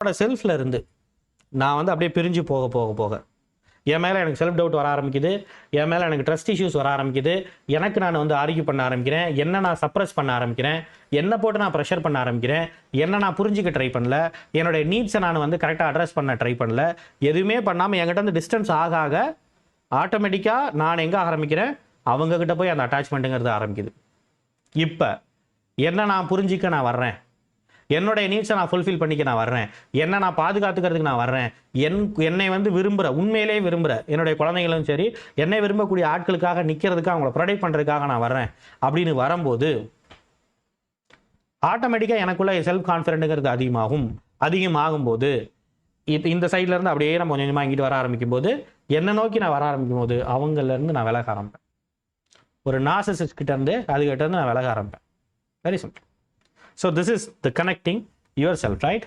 என்னோட செல்ஃபில் இருந்து நான் வந்து அப்படியே பிரிஞ்சு போக போக போக என் மேலே எனக்கு செல்ஃப் டவுட் வர ஆரம்பிக்குது, என் மேலே எனக்கு ட்ரஸ்ட் இஷ்யூஸ் வர ஆரம்பிக்குது, எனக்கு நான் வந்து ஆர்கியூ பண்ண ஆரம்பிக்கிறேன், என்ன நான் சப்ரஸ் பண்ண ஆரம்பிக்கிறேன், என்ன போட்டு நான் ப்ரெஷர் பண்ண ஆரம்பிக்கிறேன், என்ன நான் புரிஞ்சிக்க ட்ரை பண்ணல, என்னுடைய நீட்ஸை நான் வந்து கரெக்டாக அட்ரஸ் பண்ண ட்ரை பண்ணல, எதுவுமே பண்ணாமல் என்கிட்ட வந்து டிஸ்டன்ஸ் ஆக ஆக ஆட்டோமேட்டிக்காக நான் எங்கே ஆரம்பிக்கிறேன், அவங்கக்கிட்ட போய் அந்த அட்டாச்மெண்ட்டுங்கிறது ஆரம்பிக்குது. இப்போ என்ன நான் புரிஞ்சிக்க நான் வர்றேன், என்னுடைய நீட்ஸை நான் ஃபுல்ஃபில் பண்ணிக்க நான் வர்றேன், என்ன நான் பாதுகாத்துக்கிறதுக்கு நான் வர்றேன், என்னை வந்து விரும்புகிற உண்மையிலேயே விரும்புகிற என்னுடைய குழந்தைகளும் சரி என்னை விரும்பக்கூடிய ஆட்களுக்காக நிற்கிறதுக்காக அவங்கள ப்ரொடெக்ட் பண்ணுறதுக்காக நான் வர்றேன் அப்படின்னு வரும்போது ஆட்டோமேட்டிக்காக எனக்குள்ள செல்ஃப் கான்ஃபிடென்ட்டுங்கிறது அதிகமாகும்போது இப்போ இந்த சைட்லேருந்து அப்படியே நம்ம கொஞ்சம் கொஞ்சமாக இங்கிட்டு வர ஆரம்பிக்கும் போது என்னை நோக்கி நான் வர ஆரம்பிக்கும் போது அவங்கலேருந்து நான் விலக ஆரம்பிப்பேன். ஒரு நார்சிசிஸ்ட் கிட்டேருந்து அதுக்கிட்டேருந்து நான் விலக ஆரம்பிப்பேன். Very simple. So this is the connecting yourself, right?